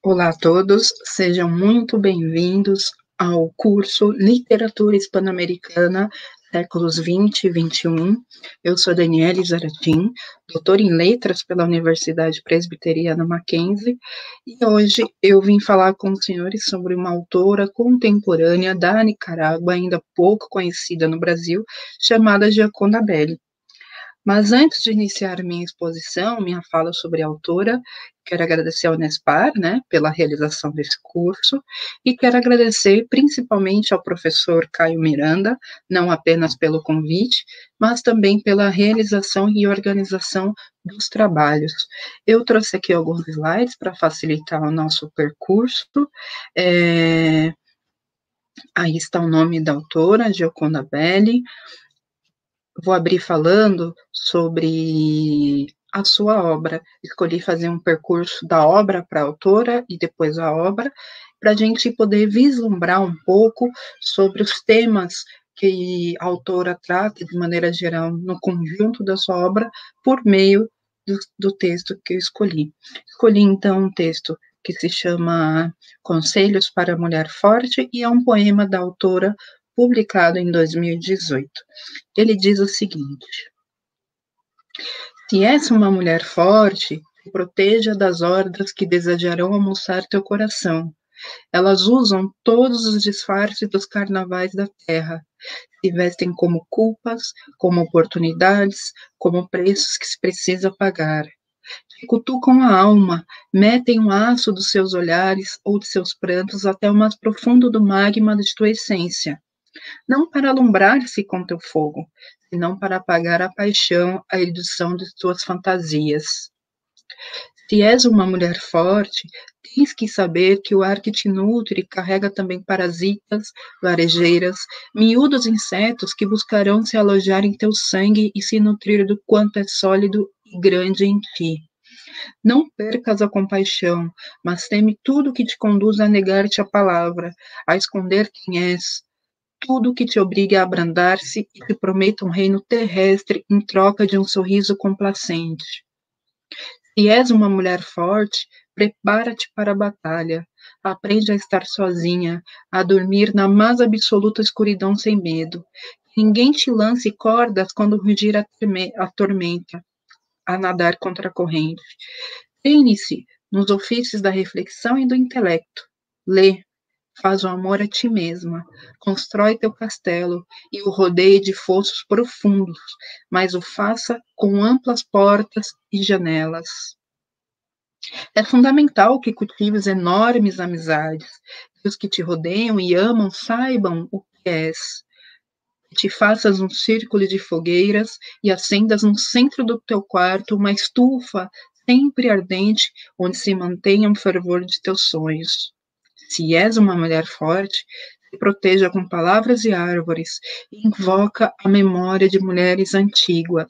Olá a todos, sejam muito bem-vindos ao curso Literatura Hispano-Americana, séculos 20 e 21. Eu sou Daniele Zaratim, doutora em Letras pela Universidade Presbiteriana Mackenzie, e hoje eu vim falar com os senhores sobre uma autora contemporânea da Nicarágua, ainda pouco conhecida no Brasil, chamada Gioconda Belli. Mas antes de iniciar minha exposição, minha fala sobre a autora, quero agradecer ao Unespar, né, pela realização desse curso, e quero agradecer principalmente ao professor Caio Miranda, não apenas pelo convite, mas também pela realização e organização dos trabalhos. Eu trouxe aqui alguns slides para facilitar o nosso percurso. Aí está o nome da autora, Gioconda Belli. Vou abrir falando sobre a sua obra. Escolhi fazer um percurso da obra para a autora e depois a obra, para a gente poder vislumbrar um pouco sobre os temas que a autora trata de maneira geral no conjunto da sua obra por meio do texto que eu escolhi. Escolhi, então, um texto que se chama Conselhos para a Mulher Forte e é um poema da autora publicado em 2018. Ele diz o seguinte: se és uma mulher forte, proteja das hordas que desejarão almoçar teu coração. Elas usam todos os disfarces dos carnavais da terra. Se vestem como culpas, como oportunidades, como preços que se precisa pagar. Te cutucam a alma, metem o aço dos seus olhares ou de seus prantos até o mais profundo do magma de tua essência. Não para alumbrar-se com teu fogo, senão para apagar a paixão, a edição de tuas fantasias. Se és uma mulher forte, tens que saber que o ar que te nutre carrega também parasitas, varejeiras, miúdos insetos que buscarão se alojar em teu sangue e se nutrir do quanto é sólido e grande em ti. Não percas a compaixão, mas teme tudo que te conduz a negar-te a palavra, a esconder quem és, tudo que te obrigue a abrandar-se e te prometa um reino terrestre em troca de um sorriso complacente. Se és uma mulher forte, prepara-te para a batalha. Aprende a estar sozinha, a dormir na mais absoluta escuridão sem medo. Ninguém te lance cordas quando rugir a tormenta, a nadar contra a corrente. Treine-se nos ofícios da reflexão e do intelecto. Lê, faz o amor a ti mesma, constrói teu castelo e o rodeie de fossos profundos, mas o faça com amplas portas e janelas. É fundamental que cultives enormes amizades, que os que te rodeiam e amam saibam o que és. Que te faças um círculo de fogueiras e acendas no centro do teu quarto uma estufa sempre ardente, onde se mantenha o fervor de teus sonhos. Se és uma mulher forte, se proteja com palavras e árvores, e invoca a memória de mulheres antigas.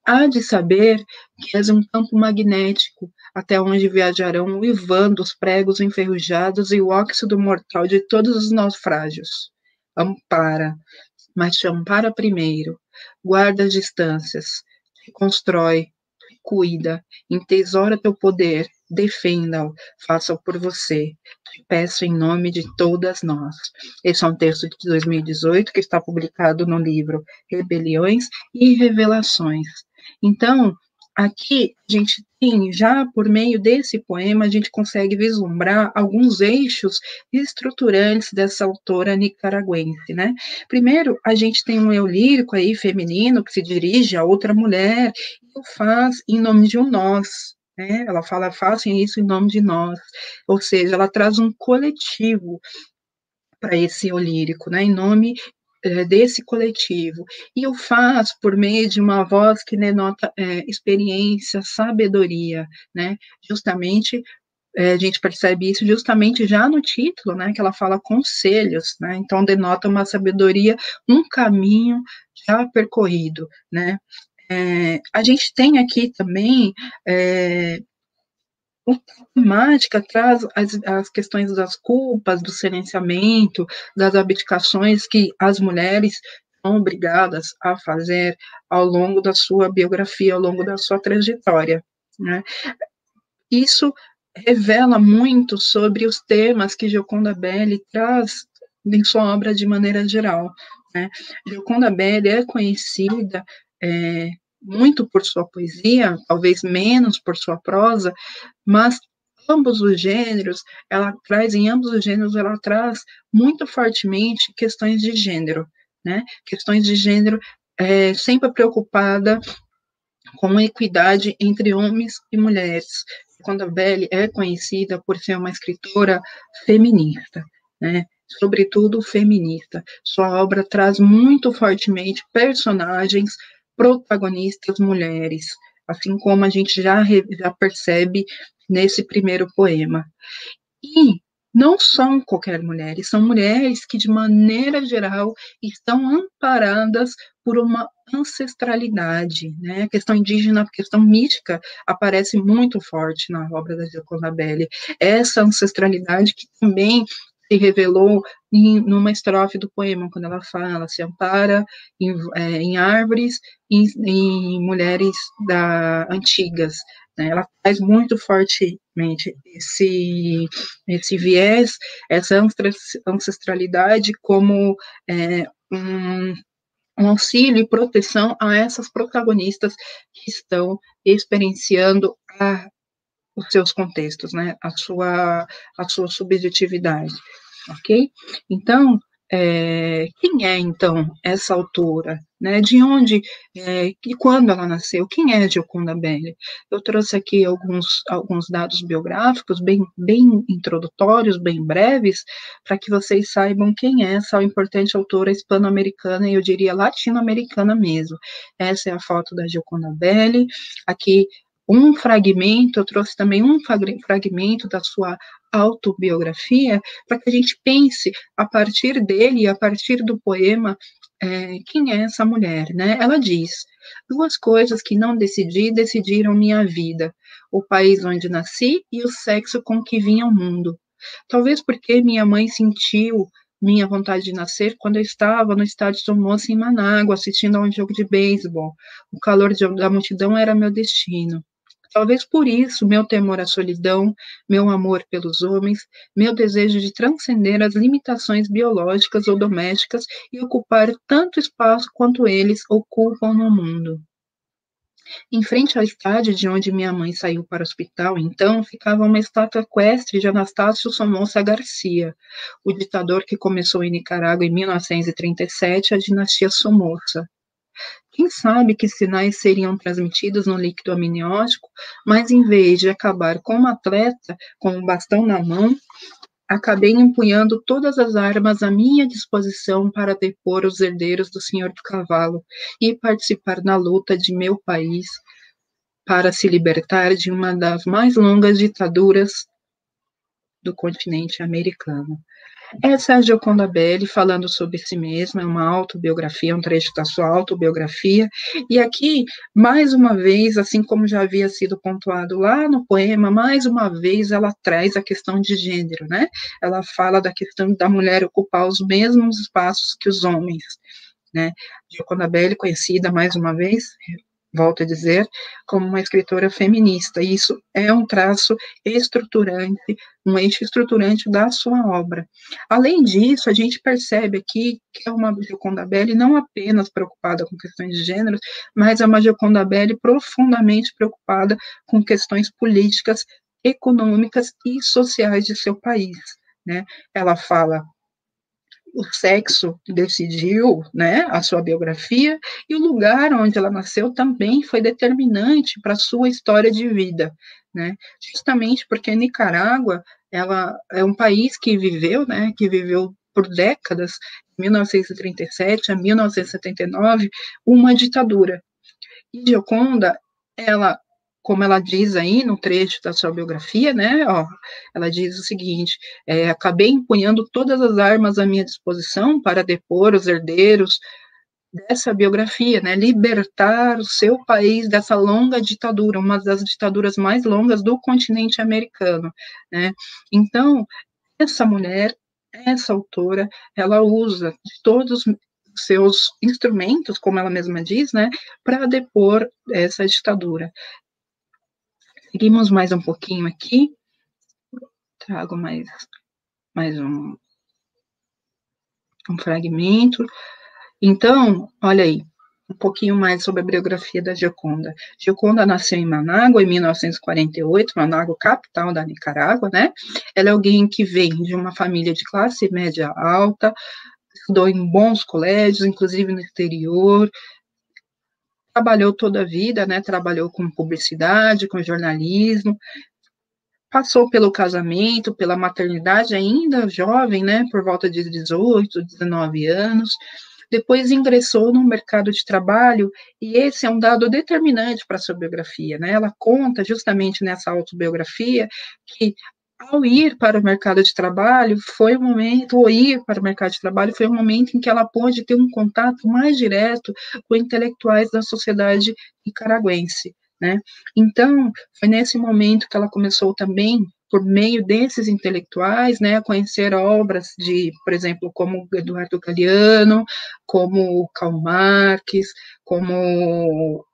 Há de saber que és um campo magnético, até onde viajarão uivando os pregos enferrujados e o óxido mortal de todos os naufrágios. Ampara, mas te ampara primeiro, guarda as distâncias, te constrói, cuida, entesoura teu poder, defenda-o, faça-o por você. Te peço em nome de todas nós. Esse é um texto de 2018 que está publicado no livro Rebeliões e Revelações. Então, aqui a gente tem, já por meio desse poema, a gente consegue vislumbrar alguns eixos estruturantes dessa autora nicaragüense, né? Primeiro, a gente tem um eu lírico aí, feminino, que se dirige a outra mulher, e o faz em nome de um nós, né? Ela fala, façam isso em nome de nós, ou seja, ela traz um coletivo para esse eu lírico, né? Em nome desse coletivo, e o faz por meio de uma voz que denota experiência, sabedoria, né? Justamente, a gente percebe isso justamente já no título, né? Que ela fala conselhos, né? Então denota uma sabedoria, um caminho já percorrido, né? A gente tem aqui também a temática traz as questões das culpas, do silenciamento, das abdicações que as mulheres são obrigadas a fazer ao longo da sua biografia, ao longo da sua trajetória, né? Isso revela muito sobre os temas que Gioconda Belli traz em sua obra de maneira geral, né? Gioconda Belli é conhecida muito por sua poesia, talvez menos por sua prosa, mas ambos os gêneros, ela traz muito fortemente questões de gênero, né? Questões de gênero sempre preocupada com equidade entre homens e mulheres. Quando a Belli é conhecida por ser uma escritora feminista, né? Sobretudo feminista. Sua obra traz muito fortemente personagens protagonistas mulheres, assim como a gente já percebe nesse primeiro poema. E não são qualquer mulheres, são mulheres que, de maneira geral, estão amparadas por uma ancestralidade, né? A questão indígena, a questão mítica, aparece muito forte na obra da Gioconda Belli. Essa ancestralidade que também se revelou numa estrofe do poema, quando ela fala, ela se ampara em árvores, em mulheres antigas, né? Ela traz muito fortemente esse viés, essa ancestralidade como um auxílio e proteção a essas protagonistas que estão experienciando os seus contextos, né, a sua subjetividade, ok? Então, quem é, então, essa autora? Né? De onde e quando ela nasceu? Quem é Gioconda Belli? Eu trouxe aqui alguns dados biográficos bem introdutórios, bem breves, para que vocês saibam quem é essa importante autora hispano-americana, e eu diria latino-americana mesmo. Essa é a foto da Gioconda Belli. Aqui um fragmento, eu trouxe também um fragmento da sua autobiografia, para que a gente pense a partir dele, a partir do poema, quem é essa mulher, né? Ela diz: duas coisas que não decidi, decidiram minha vida: o país onde nasci e o sexo com que vim ao mundo. Talvez porque minha mãe sentiu minha vontade de nascer quando eu estava no estádio do Moça em Manágua, assistindo a um jogo de beisebol. O calor da multidão era meu destino. Talvez por isso, meu temor à solidão, meu amor pelos homens, meu desejo de transcender as limitações biológicas ou domésticas e ocupar tanto espaço quanto eles ocupam no mundo. Em frente ao estádio de onde minha mãe saiu para o hospital, então, ficava uma estátua equestre de Anastácio Somoza Garcia, o ditador que começou em Nicarágua em 1937 a dinastia Somoza. Quem sabe que sinais seriam transmitidos no líquido amniótico, mas em vez de acabar como atleta, com o bastão na mão, acabei empunhando todas as armas à minha disposição para depor os herdeiros do senhor do cavalo e participar na luta de meu país para se libertar de uma das mais longas ditaduras do continente americano. Essa é a Gioconda Belli falando sobre si mesma, é uma autobiografia, um trecho da sua autobiografia, e aqui, mais uma vez, assim como já havia sido pontuado lá no poema, mais uma vez ela traz a questão de gênero, né? Ela fala da questão da mulher ocupar os mesmos espaços que os homens, né? Gioconda Belli, conhecida mais uma vez, volto a dizer, como uma escritora feminista. E isso é um traço estruturante, um eixo estruturante da sua obra. Além disso, a gente percebe aqui que é uma Gioconda Belli não apenas preocupada com questões de gênero, mas é uma Gioconda Belli profundamente preocupada com questões políticas, econômicas e sociais de seu país, né? Ela fala o sexo decidiu, né, a sua biografia, e o lugar onde ela nasceu também foi determinante para a sua história de vida, né, justamente porque Nicarágua, ela é um país que viveu, né, que viveu por décadas, de 1937 a 1979, uma ditadura. E Gioconda, ela, como ela diz aí no trecho da sua biografia, né, ó, ela diz o seguinte: acabei empunhando todas as armas à minha disposição para depor os herdeiros dessa biografia, né, libertar o seu país dessa longa ditadura, uma das ditaduras mais longas do continente americano, né. Então, essa mulher, essa autora, ela usa de todos os seus instrumentos, como ela mesma diz, né, para depor essa ditadura. Seguimos mais um pouquinho aqui. trago mais um fragmento. Então, olha aí, um pouquinho mais sobre a biografia da Gioconda. Gioconda nasceu em Manágua, em 1948, Manágua, capital da Nicarágua, né? Ela é alguém que vem de uma família de classe média alta, estudou em bons colégios, inclusive no exterior, trabalhou toda a vida, né? Trabalhou com publicidade, com jornalismo, passou pelo casamento, pela maternidade, ainda jovem, né? Por volta de 18, 19 anos. Depois ingressou no mercado de trabalho, e esse é um dado determinante para a sua biografia, né? Ela conta justamente nessa autobiografia que ao ir para o mercado de trabalho foi o momento, ou ir para o mercado de trabalho foi o momento em que ela pôde ter um contato mais direto com intelectuais da sociedade nicaragüense, né? Então, foi nesse momento que ela começou também, por meio desses intelectuais, né, a conhecer obras de, por exemplo, como Eduardo Galeano, como Karl Marx, como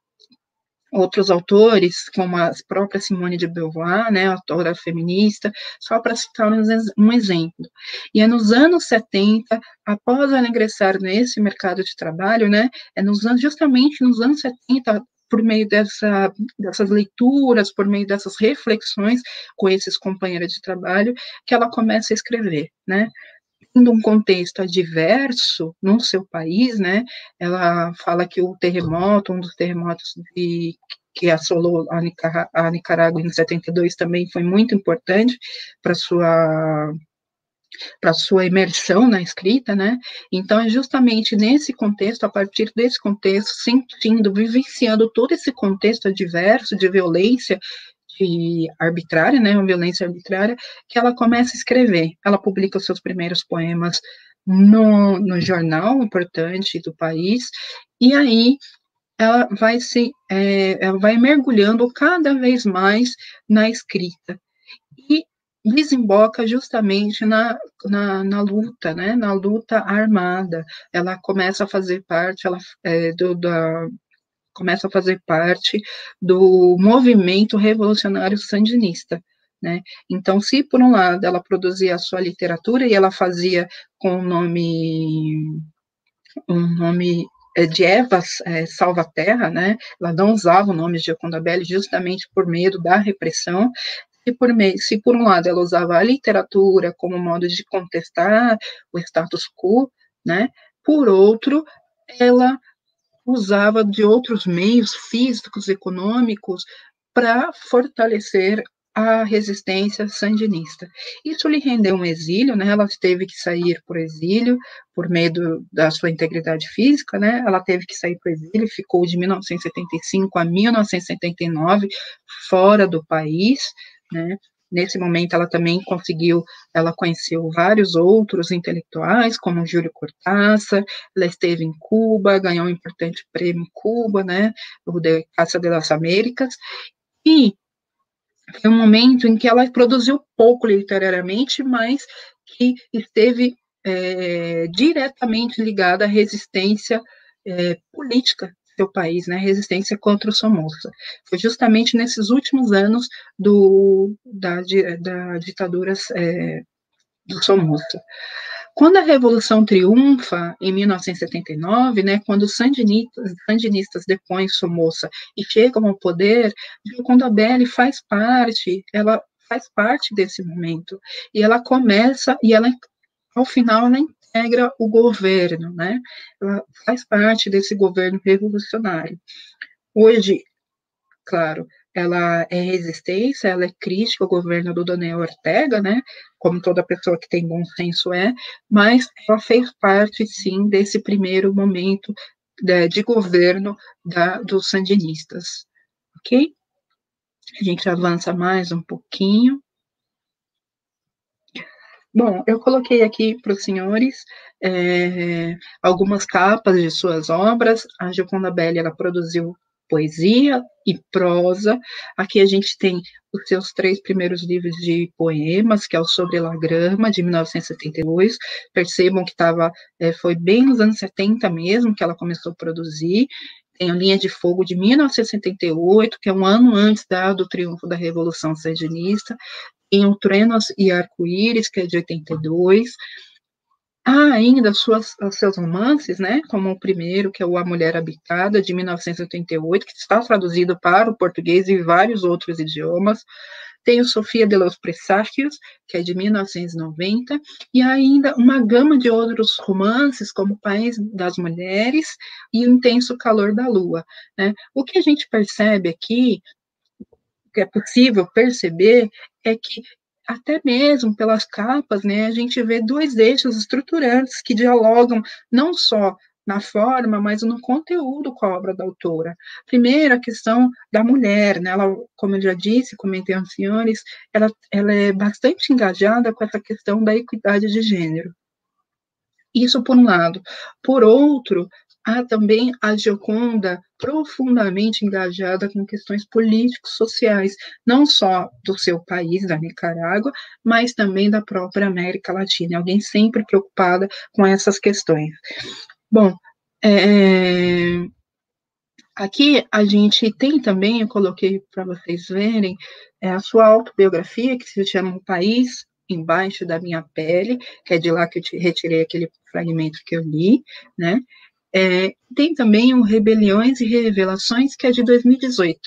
outros autores, como a própria Simone de Beauvoir, né, autora feminista, só para citar um exemplo. E é nos anos 70, após ela ingressar nesse mercado de trabalho, né, justamente nos anos 70, por meio dessas leituras, por meio dessas reflexões com esses companheiros de trabalho, que ela começa a escrever, né, em um contexto adverso no seu país, né? Ela fala que o terremoto, um dos terremotos que assolou a Nicarágua em 72 também foi muito importante para sua imersão na escrita, né? Então, é justamente nesse contexto, a partir desse contexto, sentindo, vivenciando todo esse contexto adverso de violência arbitrária, né, uma violência arbitrária, que ela começa a escrever. Ela publica os seus primeiros poemas no jornal importante do país, e aí ela vai mergulhando cada vez mais na escrita. E desemboca justamente na luta, né, na luta armada. Ela começa a fazer parte começa a fazer parte do movimento revolucionário sandinista, né? Então, se por um lado ela produzia a sua literatura e ela fazia com um nome de Eva Salvaterra, né? Ela não usava o nome de Gioconda Belli justamente por medo da repressão. Se por um lado ela usava a literatura como modo de contestar o status quo, né? Por outro, ela usava de outros meios físicos, econômicos, para fortalecer a resistência sandinista. Isso lhe rendeu um exílio, né? Ela teve que sair por exílio, por meio da sua integridade física, né? Ela teve que sair por exílio, ficou de 1975 a 1979 fora do país, né? Nesse momento, ela conheceu vários outros intelectuais, como Júlio Cortázar, ela esteve em Cuba, ganhou um importante prêmio em Cuba, né, o de Casa de las Américas, e foi um momento em que ela produziu pouco literariamente, mas que esteve diretamente ligada à resistência política do seu país, né, resistência contra o Somoza. Foi justamente nesses últimos anos da ditadura do Somoza. Quando a Revolução triunfa, em 1979, né, quando os sandinistas depõem Somoza e chegam ao poder, Gioconda Belli ela faz parte desse momento, e ela ao final, ela integra o governo, né, ela faz parte desse governo revolucionário. Hoje, claro, ela é resistência, ela é crítica ao governo do Daniel Ortega, né, como toda pessoa que tem bom senso mas ela fez parte, sim, desse primeiro momento de governo dos sandinistas, ok? A gente avança mais um pouquinho. Bom, eu coloquei aqui para os senhores algumas capas de suas obras. A Gioconda Belli, ela produziu poesia e prosa. Aqui a gente tem os seus 3 primeiros livros de poemas, que é o Sobre la Grama, de 1972. Percebam que foi bem nos anos 70 mesmo que ela começou a produzir. tem a Linha de Fogo de 1978, que é um ano antes do triunfo da Revolução Sandinista, tem o Trenos e Arco-Íris, que é de 82, há ainda seus romances, né, como o primeiro, que é o A Mulher Habitada, de 1988, que está traduzido para o português e vários outros idiomas. Tem o Sofia de los Presagios, que é de 1990, e há ainda uma gama de outros romances, como O País das Mulheres e O Intenso Calor da Lua, né? O que a gente percebe aqui, que é possível perceber, é que até mesmo pelas capas, né, a gente vê dois eixos estruturantes que dialogam não só na forma, mas no conteúdo com a obra da autora. Primeiro, a questão da mulher, né, ela, como eu já disse, comentei antes, senhores, ela é bastante engajada com essa questão da equidade de gênero. Isso por um lado. Por outro, há também a Gioconda profundamente engajada com questões políticos sociais, não só do seu país, da Nicarágua, mas também da própria América Latina. Alguém sempre preocupada com essas questões. Bom, aqui a gente tem também, eu coloquei para vocês verem, a sua autobiografia, que se chama O País Embaixo da Minha Pele, que é de lá que eu retirei aquele fragmento que eu li, né? Tem também o Rebeliões e Revelações, que é de 2018,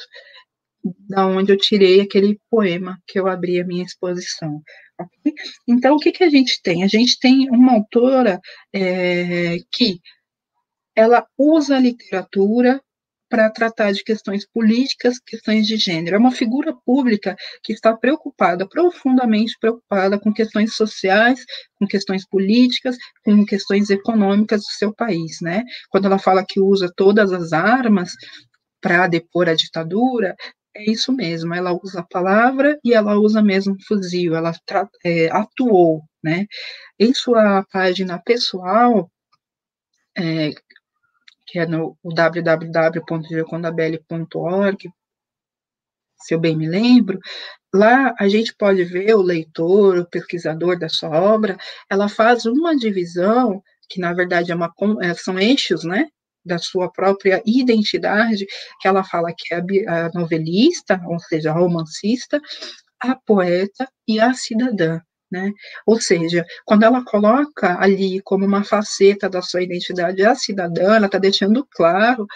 da onde eu tirei aquele poema que eu abri a minha exposição. Okay? Então, o que a gente tem? A gente tem uma autora que ela usa a literatura para tratar de questões políticas, questões de gênero. É uma figura pública que está preocupada, profundamente preocupada com questões sociais, com questões políticas, com questões econômicas do seu país, né? Quando ela fala que usa todas as armas para depor a ditadura, é isso mesmo, ela usa a palavra e ela usa mesmo fuzil, ela atuou, né? Em sua página pessoal, que é no www.giacondabelli.org, se eu bem me lembro, lá a gente pode ver o leitor, o pesquisador da sua obra, ela faz uma divisão, que na verdade são eixos, né, da sua própria identidade, que ela fala que é a novelista, ou seja, a romancista, a poeta e a cidadã. Né? Ou seja, quando ela coloca ali como uma faceta da sua identidade a cidadã, ela está deixando claro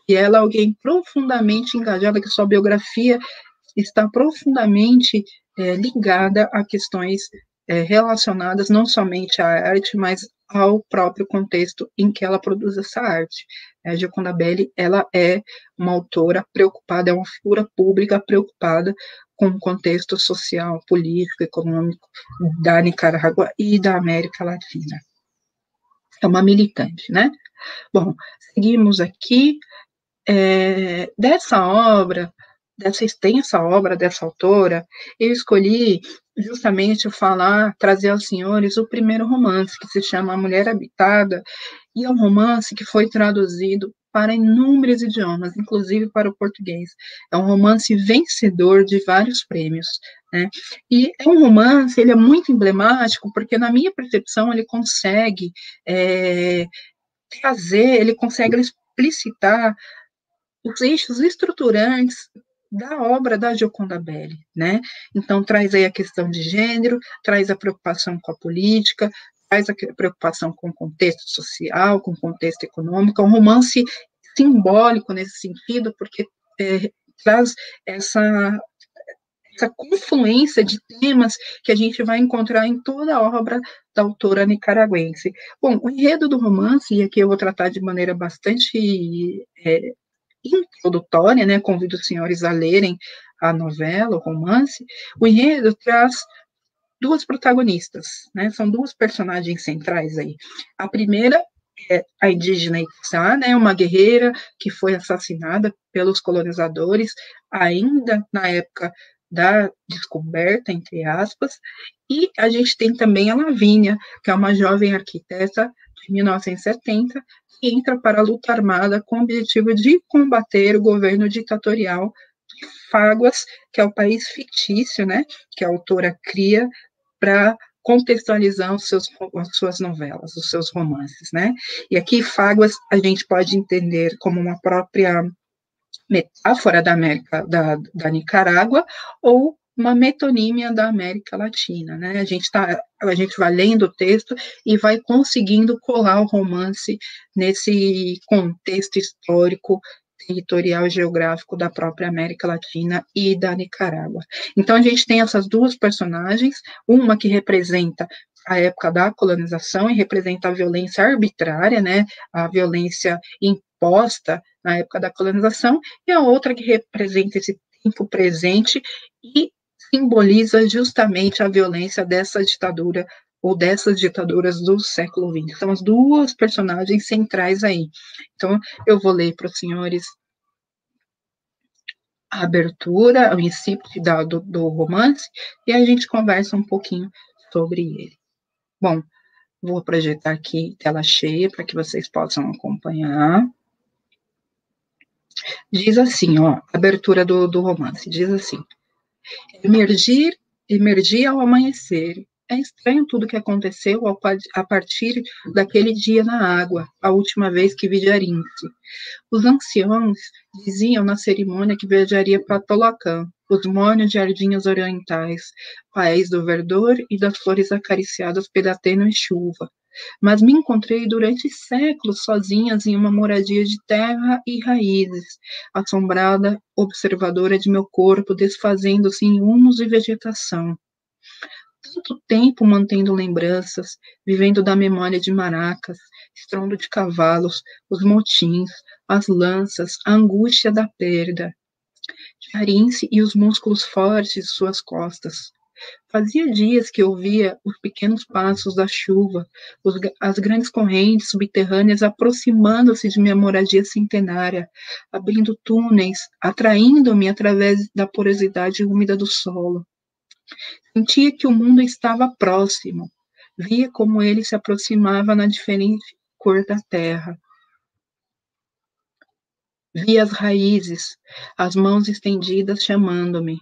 que ela é alguém profundamente engajada, que sua biografia está profundamente ligada a questões relacionadas não somente à arte, mas ao próprio contexto em que ela produz essa arte. A Gioconda Belli, ela é uma autora preocupada, é uma figura pública preocupada com o contexto social, político, econômico da Nicarágua e da América Latina. É uma militante, né? Bom, seguimos aqui. Dessa obra, dessa extensa obra dessa autora, eu escolhi justamente trazer aos senhores o primeiro romance, que se chama A Mulher Habitada, e é um romance que foi traduzido para inúmeros idiomas, inclusive para o português. É um romance vencedor de vários prêmios, né? E é um romance, ele é muito emblemático, porque na minha percepção ele consegue ele consegue explicitar os eixos estruturantes da obra da Gioconda Belli, né? Então, traz aí a questão de gênero, traz a preocupação com a política, traz a preocupação com o contexto social, com o contexto econômico, é um romance simbólico nesse sentido, porque traz essa confluência de temas que a gente vai encontrar em toda a obra da autora nicaragüense. Bom, o enredo do romance, e aqui eu vou tratar de maneira bastante introdutória, né, convido os senhores a lerem a novela, o romance, o enredo traz duas protagonistas, né, são duas personagens centrais aí. A primeira é a indígena Itzá, né, uma guerreira que foi assassinada pelos colonizadores ainda na época da descoberta, entre aspas, e a gente tem também a Lavínia, que é uma jovem arquiteta de 1970, que entra para a luta armada com o objetivo de combater o governo ditatorial de Faguas, que é o país fictício, né, que a autora cria para contextualizar as suas novelas, os seus romances, né? E aqui Fáguas a gente pode entender como uma própria metáfora da América, da Nicarágua, ou uma metonímia da América Latina, né? A gente vai lendo o texto e vai conseguindo colar o romance nesse contexto histórico, territorial, geográfico da própria América Latina e da Nicarágua. Então a gente tem essas duas personagens, uma que representa a época da colonização e representa a violência arbitrária, né? A violência imposta na época da colonização, e a outra que representa esse tempo presente e simboliza justamente a violência dessa ditadura ou dessas ditaduras do século XX. São as duas personagens centrais aí. Então, eu vou ler para os senhores a abertura, o incipit do romance, e a gente conversa um pouquinho sobre ele. Bom, vou projetar aqui tela cheia para que vocês possam acompanhar. Diz assim, ó, abertura do romance, diz assim: emergir ao amanhecer. É estranho tudo o que aconteceu a partir daquele dia na água, a última vez que vi Jarince. Os anciãos diziam na cerimônia que viajaria para Tolocã, os mornos jardins orientais, país do verdor e das flores acariciadas pela tênue chuva. Mas me encontrei durante séculos sozinhas em uma moradia de terra e raízes, assombrada, observadora de meu corpo desfazendo-se em humus e vegetação. Tanto tempo mantendo lembranças, vivendo da memória de maracas, estrondo de cavalos, os motins, as lanças, a angústia da perda. Jarince e os músculos fortes de suas costas. Fazia dias que ouvia os pequenos passos da chuva, as grandes correntes subterrâneas aproximando-se de minha moradia centenária, abrindo túneis, atraindo-me através da porosidade úmida do solo. Sentia que o mundo estava próximo, via como ele se aproximava na diferente cor da terra. Vi as raízes, as mãos estendidas chamando-me,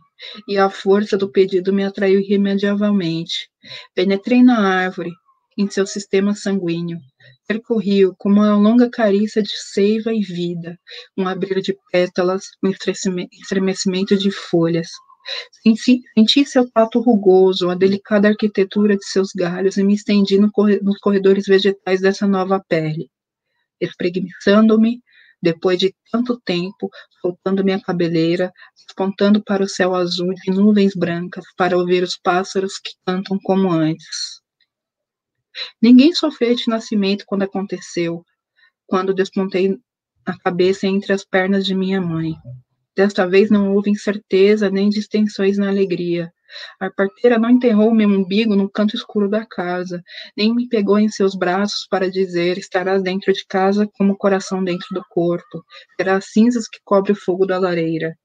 e a força do pedido me atraiu irremediavelmente. Penetrei na árvore, em seu sistema sanguíneo. Percorri-o com uma longa carícia de seiva e vida, um abrir de pétalas, um estremecimento de folhas. Senti seu tato rugoso, a delicada arquitetura de seus galhos, e me estendi nos corredores vegetais dessa nova pele, espreguiçando-me, depois de tanto tempo, soltando minha cabeleira, apontando para o céu azul de nuvens brancas, para ouvir os pássaros que cantam como antes. Ninguém sofreu este nascimento quando aconteceu, quando despontei a cabeça entre as pernas de minha mãe. Desta vez não houve incerteza nem distensões na alegria. A parteira não enterrou meu umbigo no canto escuro da casa, nem me pegou em seus braços para dizer: estarás dentro de casa como o coração dentro do corpo, terás cinzas que cobre o fogo da lareira.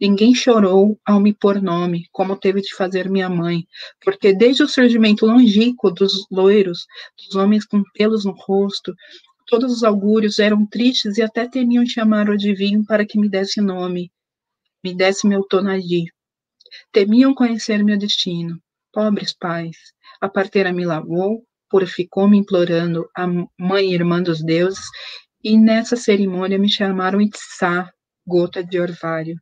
Ninguém chorou ao me pôr nome, como teve de fazer minha mãe, porque desde o surgimento longínquo dos loiros, dos homens com pelos no rosto, todos os augúrios eram tristes e até temiam chamar o adivinho para que me desse nome, me desse meu tonali. Temiam conhecer meu destino. Pobres pais. A parteira me lavou, purificou-me implorando a mãe e irmã dos deuses, e nessa cerimônia me chamaram Itzá, gota de orvalho.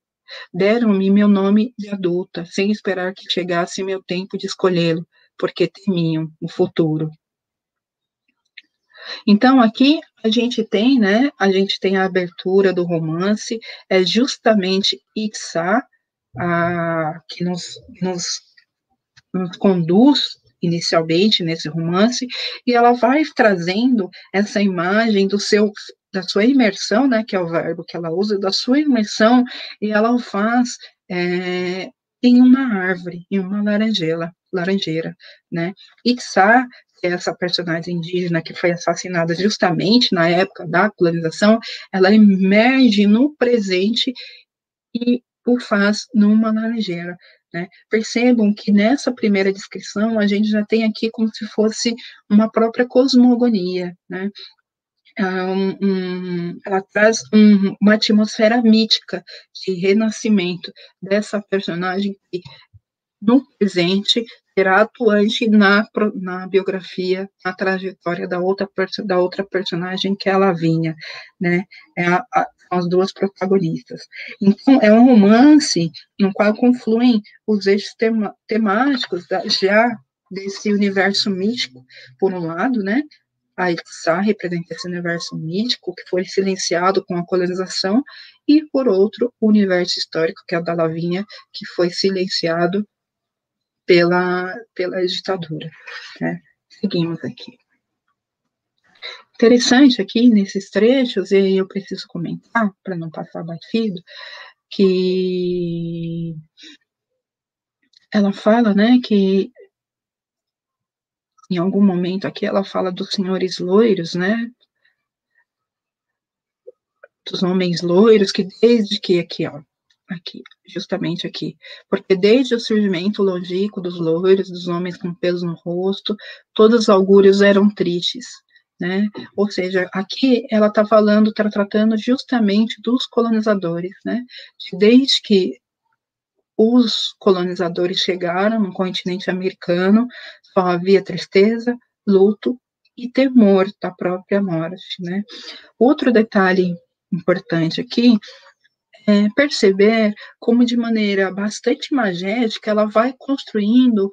Deram-me meu nome de adulta, sem esperar que chegasse meu tempo de escolhê-lo, porque temiam o futuro. Então, aqui a gente tem, né, a abertura do romance, é justamente Itzá, que nos conduz inicialmente nesse romance, e ela vai trazendo essa imagem da sua imersão, né, que é o verbo que ela usa, da sua imersão, e ela o faz em uma árvore, em uma laranjeira, né? Itzá, que é essa personagem indígena que foi assassinada justamente na época da colonização, ela emerge no presente e o faz numa laranjeira, né? Percebam que nessa primeira descrição a gente já tem aqui como se fosse uma própria cosmogonia, né? Ela traz uma atmosfera mítica de renascimento dessa personagem que, no presente, será atuante na biografia, na trajetória da outra personagem, que é a Lavínia, né? São as duas protagonistas. Então, é um romance no qual confluem os eixos temáticos já desse universo místico, por um lado, né? A Ixá representa esse universo mítico que foi silenciado com a colonização, e, por outro, o universo histórico, que é o da Lavínia, que foi silenciado pela ditadura. Né? Seguimos aqui. Interessante aqui nesses trechos, e eu preciso comentar, para não passar batido, que ela fala, né, que em algum momento aqui ela fala dos senhores loiros, né, dos homens loiros, que desde que aqui, justamente aqui, porque desde o surgimento longínquo dos loiros, dos homens com pelos no rosto, todos os augúrios eram tristes, né? Ou seja, aqui ela está falando, está tratando justamente dos colonizadores, né? Desde que os colonizadores chegaram no continente americano, só havia tristeza, luto e temor da própria morte, né? Outro detalhe importante aqui é perceber como, de maneira bastante magética, ela vai construindo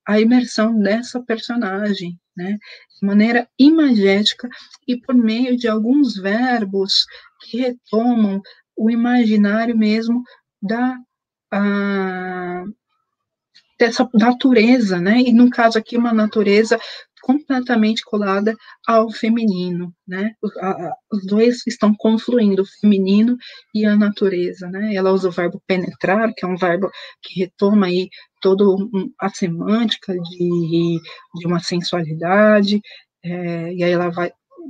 a imersão dessa personagem, né? De maneira imagética e por meio de alguns verbos que retomam o imaginário mesmo dessa natureza, né? E no caso aqui, uma natureza completamente colada ao feminino, né? Os dois estão confluindo, o feminino e a natureza, né? Ela usa o verbo penetrar, que é um verbo que retoma aí toda a semântica de uma sensualidade, e aí ela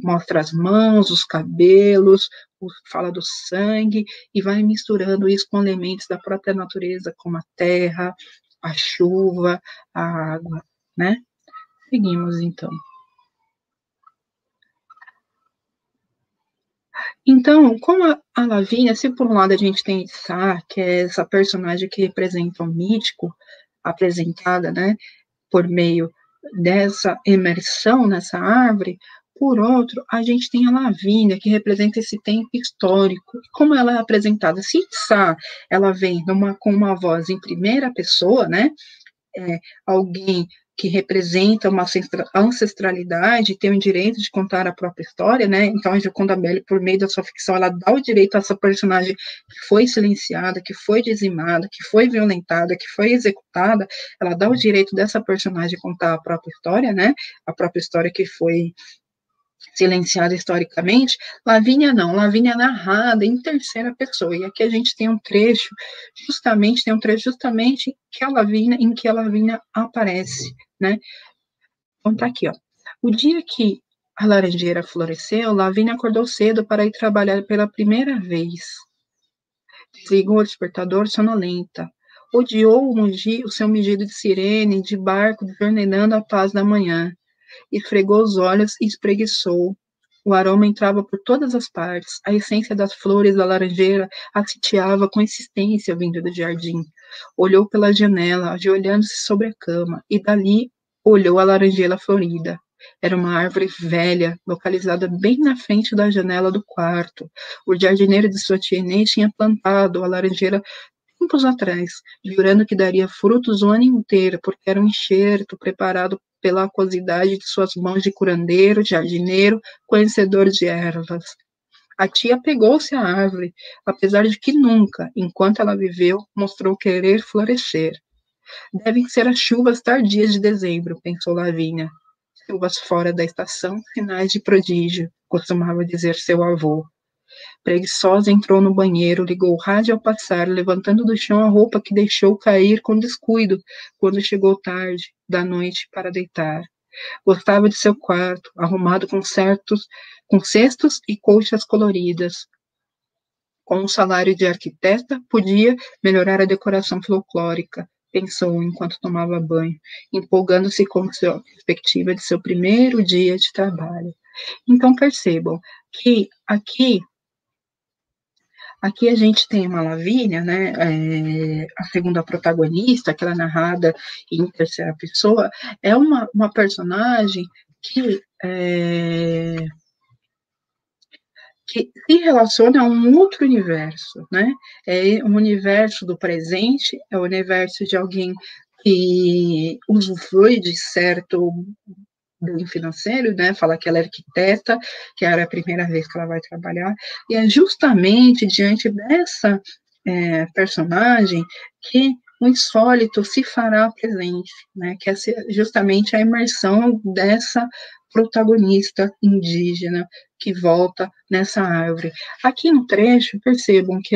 mostra as mãos, os cabelos, fala do sangue, e vai misturando isso com elementos da própria natureza, como a terra, a chuva, a água, né? Seguimos, então. Então, como a Lavínia, se por um lado a gente tem Issá, que é essa personagem que representa o mítico, apresentada, né, por meio dessa imersão nessa árvore, por outro, a gente tem a Lavínia, que representa esse tempo histórico. Como ela é apresentada? Se Issá, ela vem com uma voz em primeira pessoa, né, alguém que representa uma ancestralidade, tem o direito de contar a própria história, né? Então, a Gioconda Belli, por meio da sua ficção, ela dá o direito a essa personagem que foi silenciada, que foi dizimada, que foi violentada, que foi executada, ela dá o direito dessa personagem contar a própria história, né? A própria história que foi silenciada historicamente. Lavínia não, Lavínia é narrada em terceira pessoa, e aqui a gente tem um trecho justamente em que a Lavínia aparece, né? Então tá aqui, ó. O dia que a laranjeira floresceu, Lavínia acordou cedo para ir trabalhar pela primeira vez. Desligou o despertador sonolenta. Odiou o seu mugido de sirene, de barco, desvenenando a paz da manhã. Esfregou os olhos e espreguiçou. O aroma entrava por todas as partes. A essência das flores da laranjeira a sitiava com insistência vindo do jardim. Olhou pela janela, ajoelhando-se sobre a cama, e dali olhou a laranjeira florida. Era uma árvore velha, localizada bem na frente da janela do quarto. O jardineiro de sua tia Inês tinha plantado a laranjeira tempos atrás, jurando que daria frutos o ano inteiro, porque era um enxerto preparado pela aquosidade de suas mãos de curandeiro, jardineiro, conhecedor de ervas. A tia pegou-se à árvore, apesar de que nunca, enquanto ela viveu, mostrou querer florescer. Devem ser as chuvas tardias de dezembro, pensou Lavínia. Chuvas fora da estação, sinais de prodígio, costumava dizer seu avô. Preguiçosa entrou no banheiro, ligou o rádio ao passar, levantando do chão a roupa que deixou cair com descuido quando chegou tarde da noite para deitar. Gostava de seu quarto, arrumado com cestos e colchas coloridas. Com um salário de arquiteta, podia melhorar a decoração folclórica, pensou enquanto tomava banho, empolgando-se com a perspectiva de seu primeiro dia de trabalho. Então, percebam que aqui Aqui a gente tem uma Lavínia, né, a segunda protagonista, que ela é narrada em terceira pessoa, é uma personagem que se relaciona a um outro universo, né? É um universo do presente, é o universo de alguém que usufrui de certo bem financeiro, né? Fala que ela é arquiteta, que era a primeira vez que ela vai trabalhar, e é justamente diante dessa personagem que o insólito se fará presente, né? Que é justamente a imersão dessa protagonista indígena que volta nessa árvore. Aqui no trecho, percebam que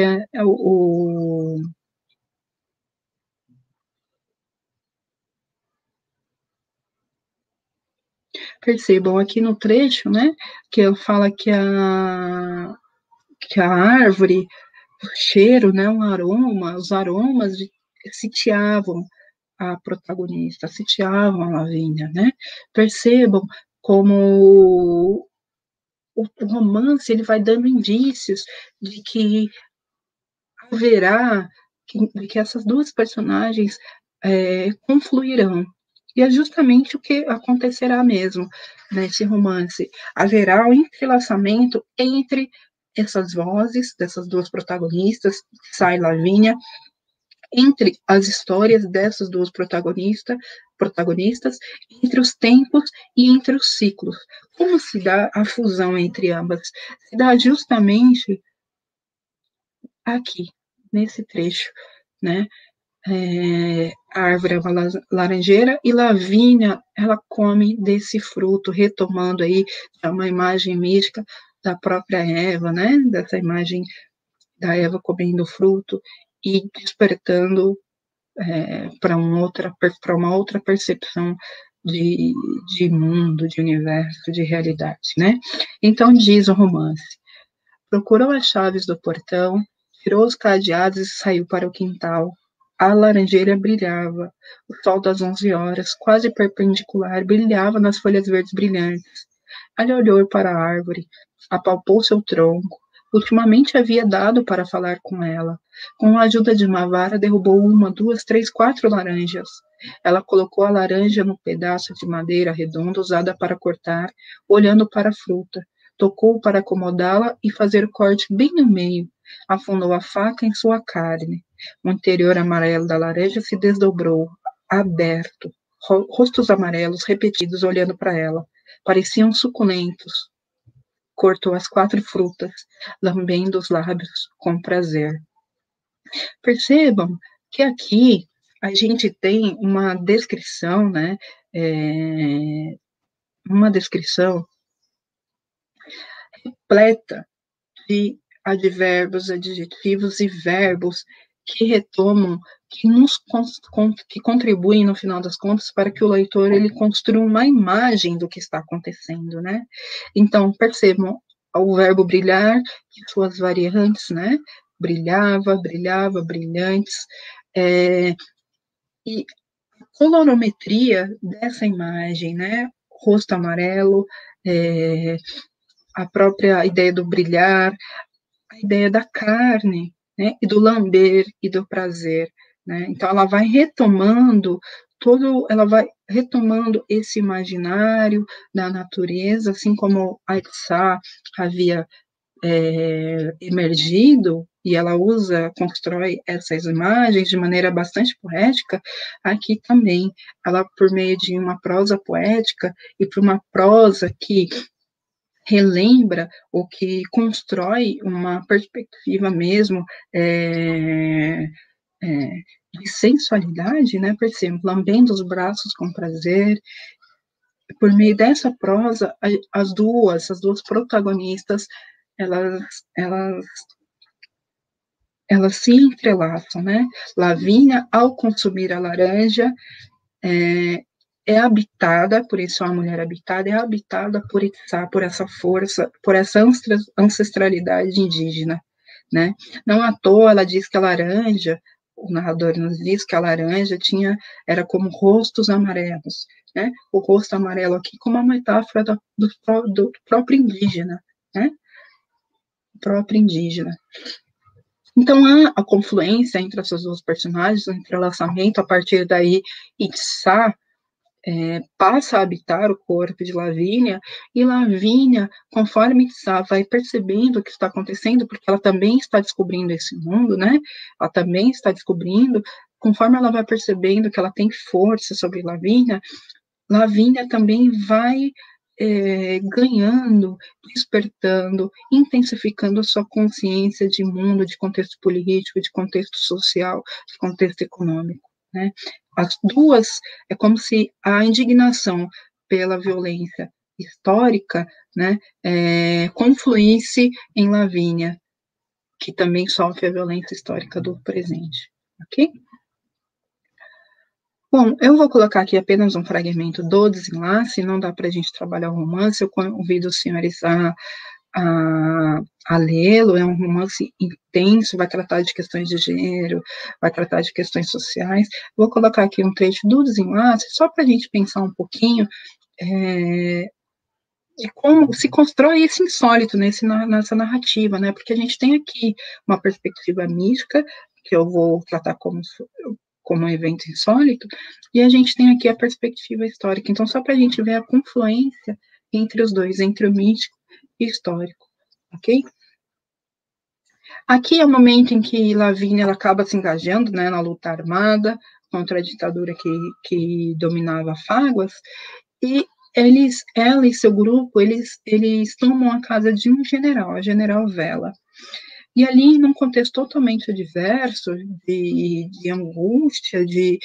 percebam aqui no trecho, né, que eu falo que a árvore, o cheiro, né, um aroma, os aromas sitiavam a protagonista, sitiavam a Lavínia, né? Percebam como o romance ele vai dando indícios de que haverá, que essas duas personagens confluirão. E é justamente o que acontecerá mesmo nesse romance. Haverá um entrelaçamento entre essas vozes dessas duas protagonistas, Sai e Lavínia, entre as histórias dessas duas protagonistas, entre os tempos e entre os ciclos. Como se dá a fusão entre ambas? Se dá justamente aqui, nesse trecho, né? A árvore é uma laranjeira e Lavínia, ela come desse fruto, retomando aí uma imagem mística da própria Eva, né? Dessa imagem da Eva comendo o fruto e despertando para uma outra percepção de, de mundo, de universo, de realidade, né? Então diz o romance: procurou as chaves do portão, tirou os cadeados e saiu para o quintal. A laranjeira brilhava. O sol das 11 horas, quase perpendicular, brilhava nas folhas verdes brilhantes. Ela olhou para a árvore, apalpou seu tronco. Ultimamente havia dado para falar com ela. Com a ajuda de uma vara, derrubou uma, duas, três, quatro laranjas. Ela colocou a laranja no pedaço de madeira redonda usada para cortar, olhando para a fruta. Tocou para acomodá-la e fazer o corte bem no meio. Afundou a faca em sua carne. O interior amarelo da laranja se desdobrou, aberto. Rostos amarelos repetidos olhando para ela. Pareciam suculentos. Cortou as quatro frutas, lambendo os lábios com prazer. Percebam que aqui a gente tem uma descrição, né? Uma descrição repleta de advérbios, adjetivos e verbos que retomam, que contribuem no final das contas para que o leitor ele construa uma imagem do que está acontecendo, né? Então percebam o verbo brilhar e suas variantes, né? Brilhava, brilhava, brilhantes, e a colorimetria dessa imagem, né? Rosto amarelo, a própria ideia do brilhar, a ideia da carne, né, e do lamber e do prazer, né? Então ela vai retomando esse imaginário da natureza, assim como a Sá havia emergido e ela constrói essas imagens de maneira bastante poética, aqui também, ela por meio de uma prosa poética e por uma prosa que relembra ou que constrói uma perspectiva mesmo de sensualidade, né? Percebemos, lambendo os braços com prazer. Por meio dessa prosa, as duas protagonistas, elas, elas, elas se entrelaçam, né? Lavínia, ao consumir a laranja, é habitada, por isso a mulher habitada, é habitada por Itzá, por essa força, por essa ancestralidade indígena, né? Não à toa ela diz que a laranja, o narrador nos diz que a laranja era como rostos amarelos, né? O rosto amarelo aqui como uma metáfora do próprio indígena, né? O próprio indígena. Então, há a confluência entre essas duas personagens, o entrelaçamento, a partir daí, Itzá passa a habitar o corpo de Lavínia, e Lavínia, conforme Itzá vai percebendo o que está acontecendo, porque ela também está descobrindo esse mundo, né? Ela também está descobrindo, conforme ela vai percebendo que ela tem força sobre Lavínia, Lavínia também vai ganhando, despertando, intensificando a sua consciência de mundo, de contexto político, de contexto social, de contexto econômico, né? As duas, é como se a indignação pela violência histórica, né, confluísse em Lavínia, que também sofre a violência histórica do presente, ok? Bom, eu vou colocar aqui apenas um fragmento do desenlace, não dá para a gente trabalhar o romance, eu convido os senhores a lê-lo, é um romance intenso, vai tratar de questões de gênero, vai tratar de questões sociais. Vou colocar aqui um trecho do desenlace, só para a gente pensar um pouquinho de como se constrói esse insólito nessa narrativa, né? Porque a gente tem aqui uma perspectiva mística, que eu vou tratar como um evento insólito, e a gente tem aqui a perspectiva histórica. Então, só para a gente ver a confluência entre os dois, entre o místico e o histórico, ok? Aqui é o momento em que Lavínia ela acaba se engajando, né, na luta armada contra a ditadura que dominava Fáguas, e ela e seu grupo, eles tomam a casa de um general, a General Vela. E ali, num contexto totalmente adverso, de angústia, de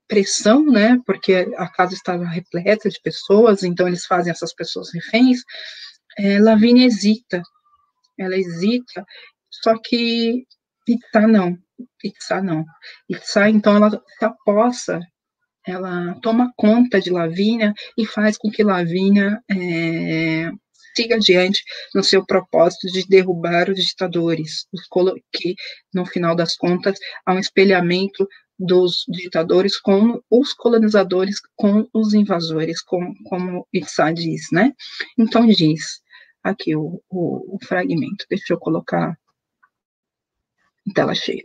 pressão, né, porque a casa estava repleta de pessoas, então eles fazem essas pessoas reféns, Lavínia hesita, ela hesita, só que Itzá não, então, ela se apossa, ela toma conta de Lavínia e faz com que Lavínia siga adiante no seu propósito de derrubar os ditadores, que, no final das contas, há um espelhamento dos ditadores com os colonizadores, com os invasores, como Itzá diz, né? Então, diz aqui o fragmento, deixa eu colocar em tela cheia.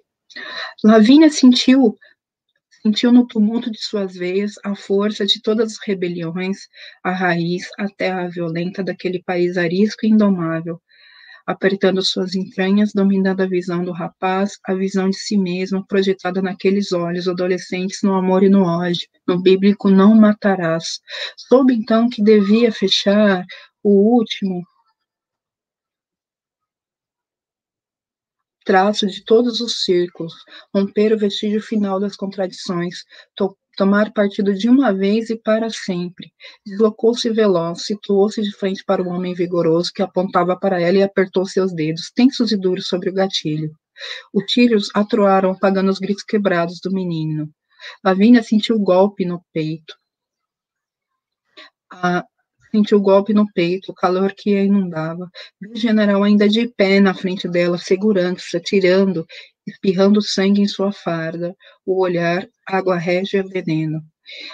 Lavínia sentiu no tumulto de suas veias a força de todas as rebeliões, a raiz, a terra violenta daquele país arisco e indomável, apertando suas entranhas, dominando a visão do rapaz, a visão de si mesmo, projetada naqueles olhos adolescentes no amor e no ódio, no bíblico não matarás. Soube então que devia fechar o último traço de todos os círculos, romper o vestígio final das contradições, tomar partido de uma vez e para sempre. Deslocou-se veloz, situou-se de frente para o homem vigoroso que apontava para ela e apertou seus dedos, tensos e duros, sobre o gatilho. Os tiros atroaram, apagando os gritos quebrados do menino. Lavínia sentiu o golpe no peito. Sentiu o golpe no peito, o calor que a inundava. O general ainda de pé na frente dela, segurando-se, atirando, espirrando sangue em sua farda, o olhar, água régia e veneno.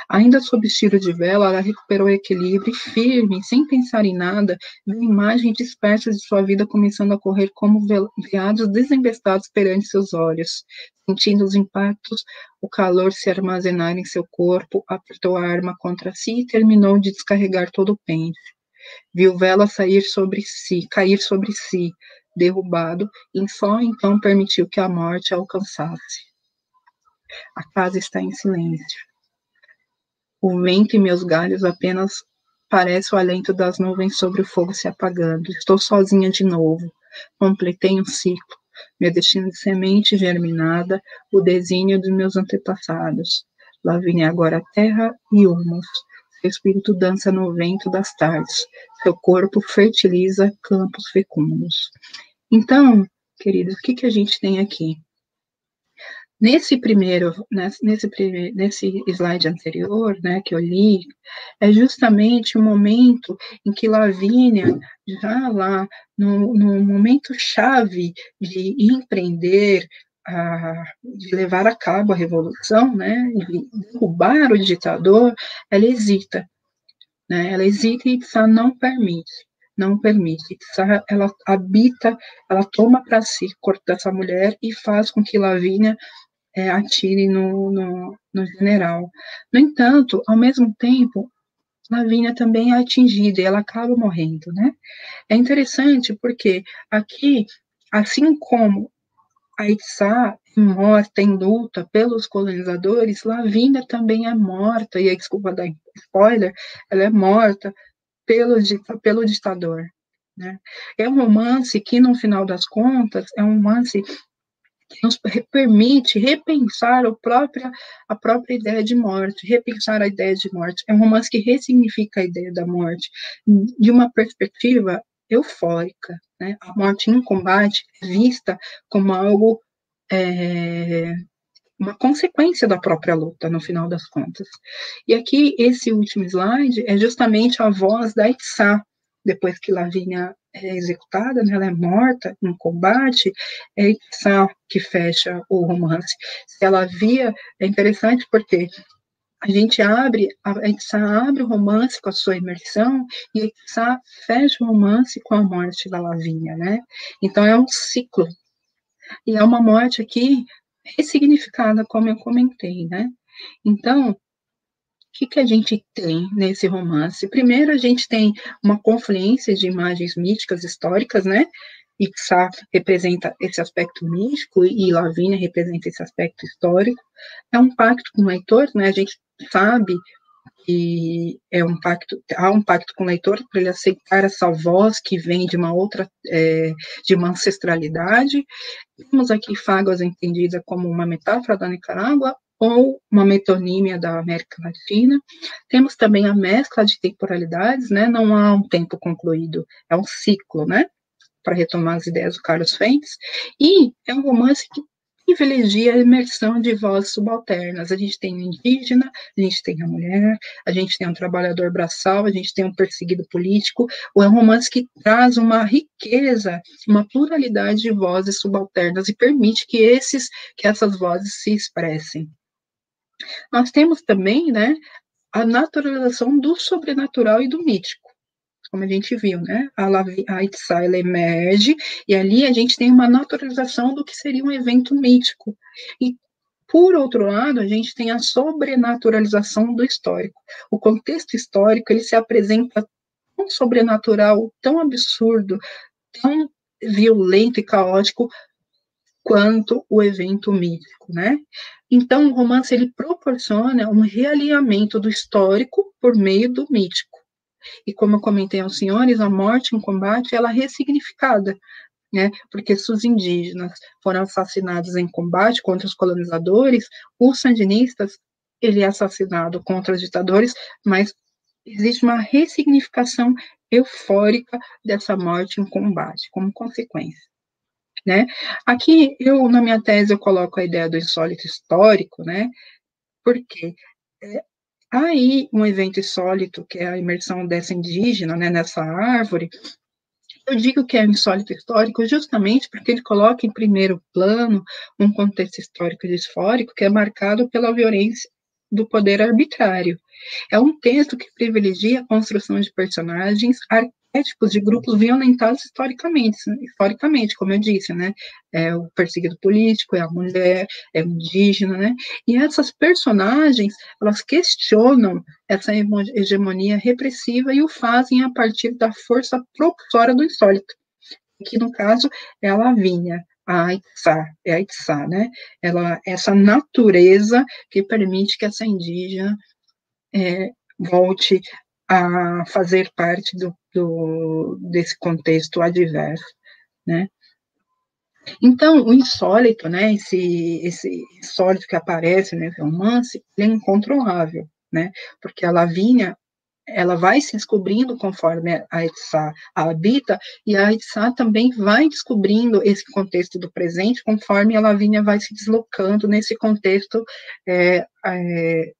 Ainda sob estilo de vela, ela recuperou o equilíbrio e, firme, sem pensar em nada, viu imagens dispersas de sua vida começando a correr como veados desembestados perante seus olhos. Sentindo os impactos, o calor se armazenar em seu corpo, apertou a arma contra si e terminou de descarregar todo o pente. Viu vela cair sobre si, derrubado, e só então permitiu que a morte a alcançasse. A casa está em silêncio. O vento em meus galhos apenas parece o alento das nuvens sobre o fogo se apagando. Estou sozinha de novo. Completei um ciclo. Meu destino de semente germinada, o desígnio dos meus antepassados. Lavínia agora a terra e humus. Seu espírito dança no vento das tardes. Seu corpo fertiliza campos fecundos. Então, queridos, o que a gente tem aqui? Nesse slide anterior, né, que eu li, é justamente o momento em que Lavínia, já lá no momento chave de empreender, de levar a cabo a revolução, né, de derrubar o ditador, ela hesita, né, e Itzá não permite. não permite. Ela habita, ela toma para si o corpo dessa mulher e faz com que Lavínia atire no general. No entanto, ao mesmo tempo, Lavínia também é atingida e ela acaba morrendo, né? É interessante porque aqui, assim como Aitzá é morta em luta pelos colonizadores, Lavínia também é morta, e aí, desculpa dar spoiler, ela é morta pelo ditador. Né? É um romance que, no final das contas, é um romance que nos permite repensar a própria ideia de morte, repensar a ideia de morte. É um romance que ressignifica a ideia da morte de uma perspectiva eufórica. Né? A morte em combate é vista como algo, uma consequência da própria luta, no final das contas. E aqui, esse último slide é justamente a voz da Itzá, depois que Lavínia é executada, né, ela é morta no combate, é Itzá que fecha o romance. Se ela via, é interessante porque a Itzá abre o romance com a sua imersão e a Itzá fecha o romance com a morte da Lavínia, né? Então é um ciclo. E é uma morte aqui ressignificada, como eu comentei, né? Então, o que a gente tem nesse romance? Primeiro, a gente tem uma confluência de imagens míticas históricas, né? Itzá representa esse aspecto místico e Lavínia representa esse aspecto histórico. É um pacto com o leitor, né? A gente sabe que há um pacto com o leitor para ele aceitar essa voz que vem de uma outra, de uma ancestralidade. Temos aqui Fáguas entendida como uma metáfora da Nicarágua ou uma metonímia da América Latina. Temos também a mescla de temporalidades, né? Não há um tempo concluído, é um ciclo, né? Para retomar as ideias do Carlos Fuentes. E é um romance que privilegia a imersão de vozes subalternas. A gente tem o indígena, a gente tem a mulher, a gente tem um trabalhador braçal, a gente tem um perseguido político. É um romance que traz uma riqueza, uma pluralidade de vozes subalternas e permite que essas vozes se expressem. Nós temos também, né, a naturalização do sobrenatural e do mítico, como a gente viu, né? A Itzá, ela emerge, e ali a gente tem uma naturalização do que seria um evento mítico. E, por outro lado, a gente tem a sobrenaturalização do histórico. O contexto histórico, ele se apresenta tão sobrenatural, tão absurdo, tão violento e caótico quanto o evento mítico, né? Então, o romance, ele proporciona um realinhamento do histórico por meio do mítico. E como eu comentei aos senhores, a morte em combate, ela é ressignificada, né? Porque se os indígenas foram assassinados em combate contra os colonizadores, os sandinistas, ele é assassinado contra os ditadores, mas existe uma ressignificação eufórica dessa morte em combate, como consequência. Né? Aqui, na minha tese, eu coloco a ideia do insólito histórico, né? Porque há aí um evento insólito, que é a imersão dessa indígena, né, nessa árvore. Eu digo que é insólito histórico justamente porque ele coloca em primeiro plano um contexto histórico disfórico que é marcado pela violência do poder arbitrário. É um texto que privilegia a construção de personagens arquétipos de grupos violentados historicamente, como eu disse, né? É o perseguido político, é a mulher, é o indígena, né? E essas personagens, elas questionam essa hegemonia repressiva e o fazem a partir da força propulsória do insólito, que no caso é a Lavínia, a Itzá, né? Essa natureza que permite que essa indígena volte a fazer parte desse contexto adverso, né? Então, o insólito, né, esse insólito que aparece nesse romance, ele é incontrolável, né? Porque a Lavínia, ela vai se descobrindo conforme a Itzá a habita, e a Itzá também vai descobrindo esse contexto do presente conforme a Lavínia vai se deslocando nesse contexto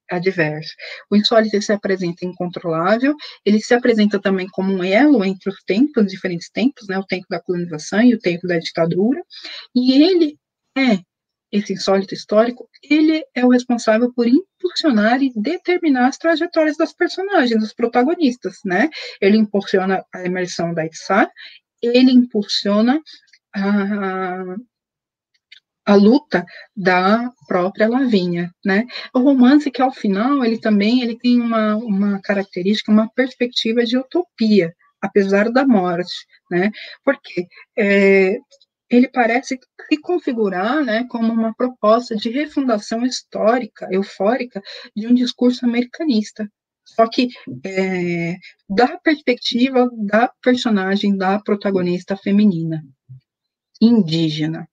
adverso. O insólito se apresenta incontrolável, ele se apresenta também como um elo entre os tempos, diferentes tempos, né, o tempo da colonização e o tempo da ditadura, e ele é esse insólito histórico, ele é o responsável por impulsionar e determinar as trajetórias das personagens, dos protagonistas, né? Ele impulsiona a imersão da Itsá, ele impulsiona a, a luta da própria Lavínia, né? O romance que ao final ele tem uma característica, uma perspectiva de utopia, apesar da morte, né? Porque ele parece se configurar, né, como uma proposta de refundação histórica, eufórica, de um discurso americanista. Só que da perspectiva da personagem, da protagonista feminina, indígena,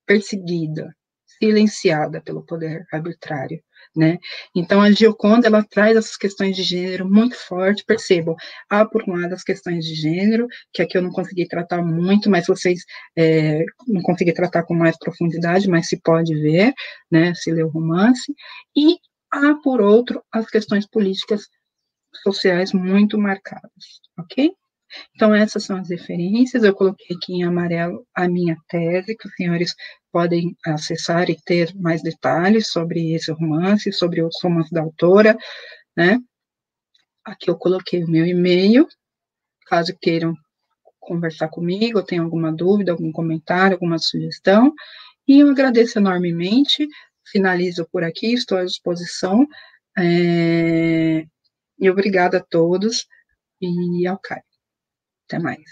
perseguida, silenciada pelo poder arbitrário, né? Então a Gioconda ela traz essas questões de gênero muito forte. Percebam, há por um lado as questões de gênero que aqui eu não consegui tratar muito, mas vocês não consegui tratar com mais profundidade, mas se pode ver, né? Se lê o romance, e há por outro as questões políticas sociais muito marcadas, ok? Então, essas são as referências. Eu coloquei aqui em amarelo a minha tese, que os senhores podem acessar e ter mais detalhes sobre esse romance, sobre outros romances da autora, né? Aqui eu coloquei o meu e-mail, caso queiram conversar comigo, ou tenham alguma dúvida, algum comentário, alguma sugestão. E eu agradeço enormemente. Finalizo por aqui, estou à disposição. E obrigada a todos. E ao Caio. Até mais.